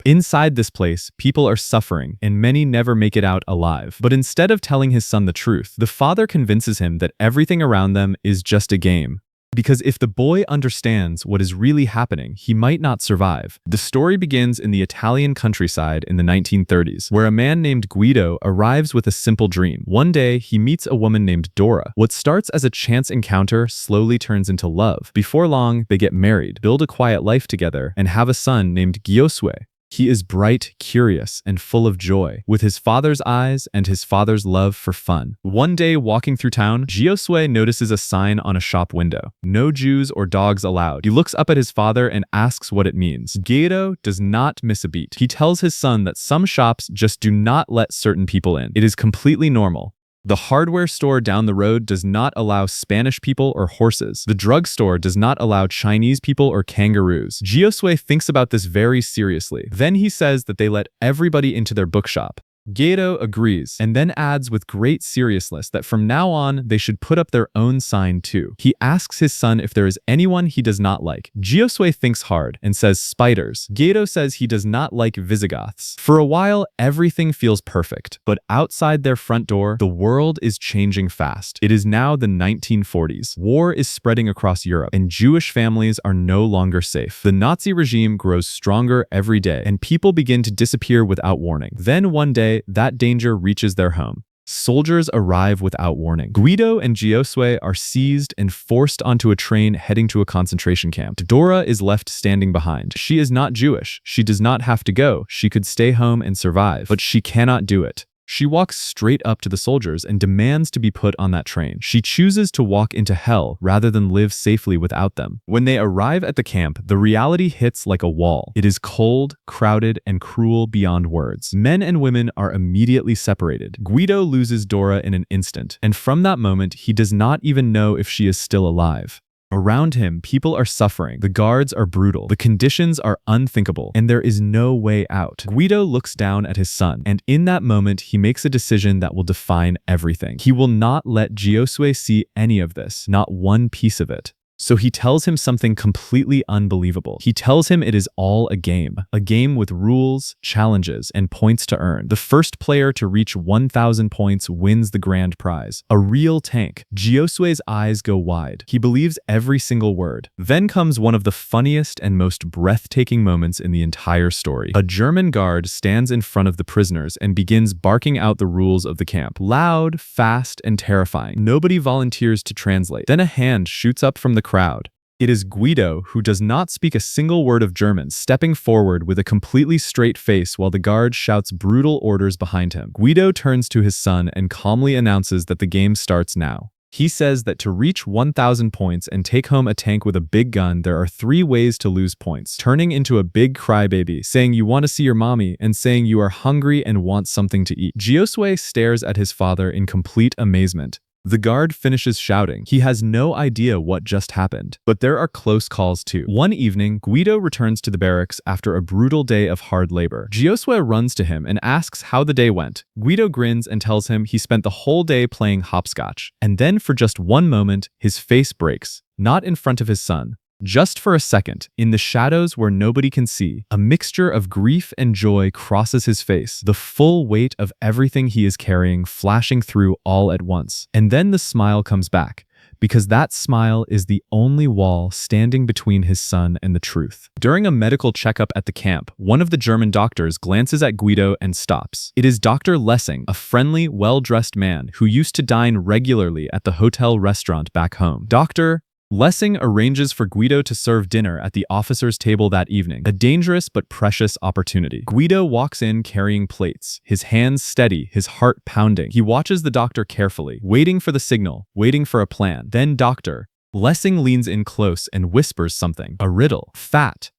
Inside this place, people are suffering, and many never make it out alive. But instead of telling his son the truth, the father convinces him that everything around them is just a game. Because if the boy understands what is really happening, he might not survive. The story begins in the Italian countryside in the 1930s, where a man named Guido arrives with a simple dream. One day, he meets a woman named Dora. What starts as a chance encounter slowly turns into love. Before long, they get married, build a quiet life together, and have a son named Giosue. He is bright, curious, and full of joy, with his father's eyes and his father's love for fun. One day, walking through town, Giosue notices a sign on a shop window. No Jews or dogs allowed. He looks up at his father and asks what it means. Guido does not miss a beat. He tells his son that some shops just do not let certain people in. It is completely normal. The hardware store down the road does not allow Spanish people or horses. The drugstore does not allow Chinese people or kangaroos. Giosue thinks about this very seriously. Then he says that they let everybody into their bookshop. Guido agrees, and then adds with great seriousness that from now on, they should put up their own sign too. He asks his son if there is anyone he does not like. Giosue thinks hard and says spiders. Guido says he does not like Visigoths. For a while, everything feels perfect, but outside their front door, the world is changing fast. It is now the 1940s. War is spreading across Europe, and Jewish families are no longer safe. The Nazi regime grows stronger every day, and people begin to disappear without warning. Then one day, that danger reaches their home. Soldiers arrive without warning. Guido and Giosue are seized and forced onto a train heading to a concentration camp. Dora is left standing behind. She is not Jewish. She does not have to go. She could stay home and survive, but she cannot do it. She walks straight up to the soldiers and demands to be put on that train. She chooses to walk into hell rather than live safely without them. When they arrive at the camp, the reality hits like a wall. It is cold, crowded, and cruel beyond words. Men and women are immediately separated. Guido loses Dora in an instant, and from that moment, he does not even know if she is still alive. Around him, people are suffering, the guards are brutal, the conditions are unthinkable, and there is no way out. Guido looks down at his son, and in that moment, he makes a decision that will define everything. He will not let Giosue see any of this, not one piece of it. So he tells him something completely unbelievable. He tells him it is all a game with rules, challenges, and points to earn. The first player to reach 1,000 points wins the grand prize. A real tank. Giosue's eyes go wide. He believes every single word. Then comes one of the funniest and most breathtaking moments in the entire story. A German guard stands in front of the prisoners and begins barking out the rules of the camp. Loud, fast, and terrifying. Nobody volunteers to translate. Then a hand shoots up from the crowd. It is Guido, who does not speak a single word of German, stepping forward with a completely straight face while the guard shouts brutal orders behind him. Guido turns to his son and calmly announces that the game starts now. He says that to reach 1,000 points and take home a tank with a big gun, there are 3 ways to lose points. Turning into a big crybaby, saying you want to see your mommy, and saying you are hungry and want something to eat. Giosue stares at his father in complete amazement. The guard finishes shouting. He has no idea what just happened. But there are close calls too. One evening, Guido returns to the barracks after a brutal day of hard labor. Giosue runs to him and asks how the day went. Guido grins and tells him he spent the whole day playing hopscotch. And then for just one moment, his face breaks. Not in front of his son. Just for a second, in the shadows where nobody can see, a mixture of grief and joy crosses his face, the full weight of everything he is carrying flashing through all at once. And then the smile comes back, because that smile is the only wall standing between his son and the truth. During a medical checkup at the camp, one of the German doctors glances at Guido and stops. It is Dr. Lessing, a friendly, well-dressed man who used to dine regularly at the hotel restaurant back home. Dr. Lessing arranges for Guido to serve dinner at the officers' table that evening, a dangerous but precious opportunity. Guido walks in carrying plates, his hands steady, his heart pounding. He watches the doctor carefully, waiting for the signal, waiting for a plan. Then Dr. Lessing leans in close and whispers something, a riddle. Fat,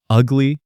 ugly,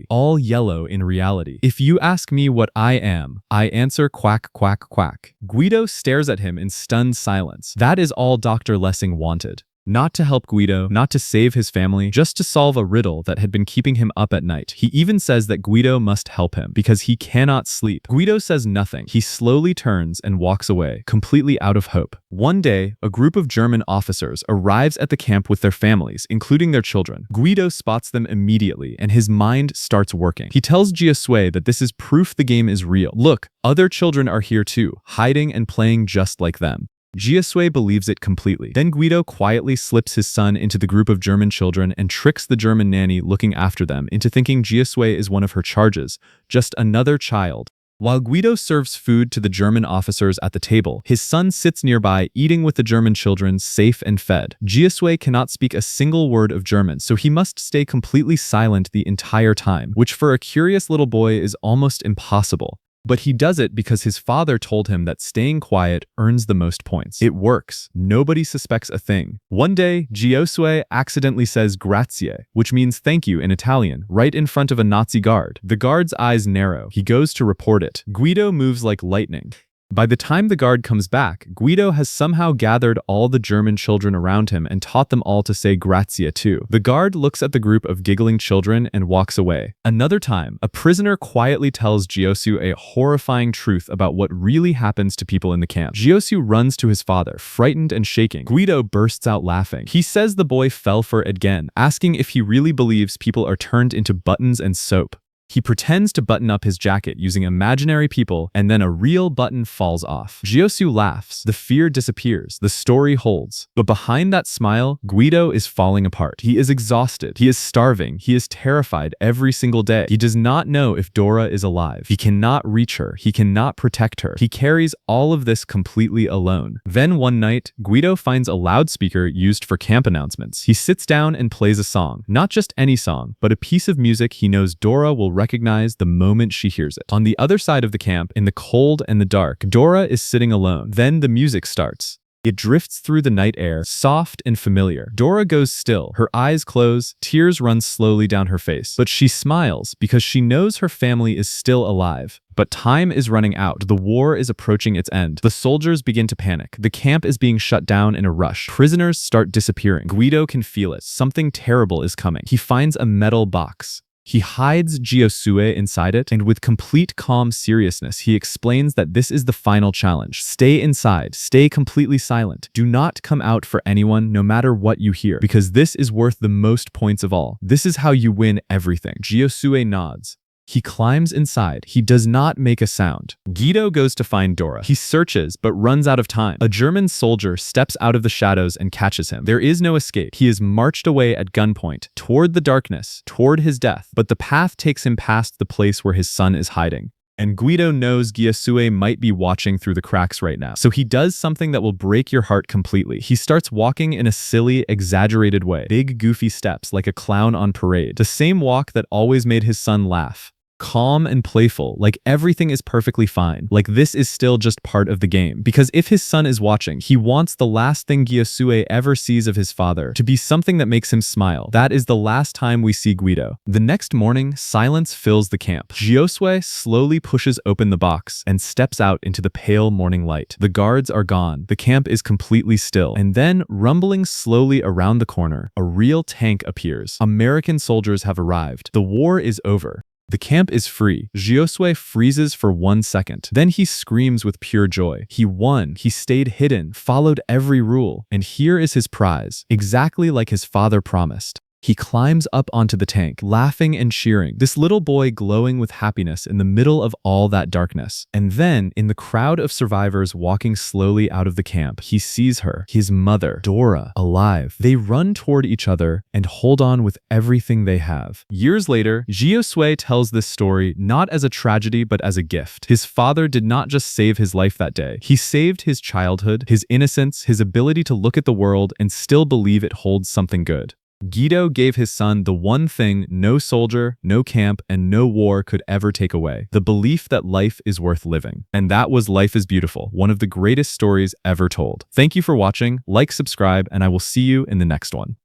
all yellow in reality. If you ask me what I am, I answer quack, quack, quack. Guido stares at him in stunned silence. That is all Dr. Lessing wanted. Not to help Guido, not to save his family, just to solve a riddle that had been keeping him up at night. He even says that Guido must help him because he cannot sleep. Guido says nothing. He slowly turns and walks away, completely out of hope. One day, a group of German officers arrives at the camp with their families, including their children. Guido spots them immediately, and his mind starts working. He tells Giosue that this is proof the game is real. Look, other children are here too, hiding and playing just like them. Giosue believes it completely. Then Guido quietly slips his son into the group of German children and tricks the German nanny looking after them into thinking Giosue is one of her charges, just another child. While Guido serves food to the German officers at the table, his son sits nearby eating with the German children, safe and fed. Giosue cannot speak a single word of German, so he must stay completely silent the entire time, which for a curious little boy is almost impossible. But he does it because his father told him that staying quiet earns the most points. It works. Nobody suspects a thing. One day, Giosue accidentally says grazie, which means thank you in Italian, right in front of a Nazi guard. The guard's eyes narrow. He goes to report it. Guido moves like lightning. By the time the guard comes back, Guido has somehow gathered all the German children around him and taught them all to say grazie too. The guard looks at the group of giggling children and walks away. Another time, a prisoner quietly tells Giosue a horrifying truth about what really happens to people in the camp. Giosue runs to his father, frightened and shaking. Guido bursts out laughing. He says the boy fell for it again, asking if he really believes people are turned into buttons and soap. He pretends to button up his jacket using imaginary people, and then a real button falls off. Giosue laughs. The fear disappears. The story holds. But behind that smile, Guido is falling apart. He is exhausted. He is starving. He is terrified every single day. He does not know if Dora is alive. He cannot reach her. He cannot protect her. He carries all of this completely alone. Then one night, Guido finds a loudspeaker used for camp announcements. He sits down and plays a song. Not just any song, but a piece of music he knows Dora will recognize the moment she hears it. On the other side of the camp, in the cold and the dark, Dora is sitting alone. Then the music starts. It drifts through the night air, soft and familiar. Dora goes still. Her eyes close, tears run slowly down her face. But she smiles because she knows her family is still alive. But time is running out. The war is approaching its end. The soldiers begin to panic. The camp is being shut down in a rush. Prisoners start disappearing. Guido can feel it. Something terrible is coming. He finds a metal box. He hides Giosue inside it, and with complete calm seriousness, he explains that this is the final challenge. Stay inside, stay completely silent. Do not come out for anyone, no matter what you hear, because this is worth the most points of all. This is how you win everything. Giosue nods. He climbs inside. He does not make a sound. Guido goes to find Dora. He searches, but runs out of time. A German soldier steps out of the shadows and catches him. There is no escape. He is marched away at gunpoint, toward the darkness, toward his death. But the path takes him past the place where his son is hiding. And Guido knows Giosue might be watching through the cracks right now. So he does something that will break your heart completely. He starts walking in a silly, exaggerated way. Big, goofy steps like a clown on parade. The same walk that always made his son laugh. Calm and playful, like everything is perfectly fine, like this is still just part of the game. Because if his son is watching, he wants the last thing Giosue ever sees of his father to be something that makes him smile. That is the last time we see Guido. The next morning, silence fills the camp. Giosue slowly pushes open the box and steps out into the pale morning light. The guards are gone. The camp is completely still. And then, rumbling slowly around the corner, a real tank appears. American soldiers have arrived. The war is over. The camp is free. Giosue freezes for 1 second. Then he screams with pure joy. He won. He stayed hidden, followed every rule. And here is his prize, exactly like his father promised. He climbs up onto the tank, laughing and cheering, this little boy glowing with happiness in the middle of all that darkness. And then, in the crowd of survivors walking slowly out of the camp, he sees her, his mother, Dora, alive. They run toward each other and hold on with everything they have. Years later, Giosue tells this story not as a tragedy but as a gift. His father did not just save his life that day. He saved his childhood, his innocence, his ability to look at the world and still believe it holds something good. Guido gave his son the one thing no soldier, no camp, and no war could ever take away: the belief that life is worth living. And that was Life is Beautiful, one of the greatest stories ever told. Thank you for watching, like, subscribe, and I will see you in the next one.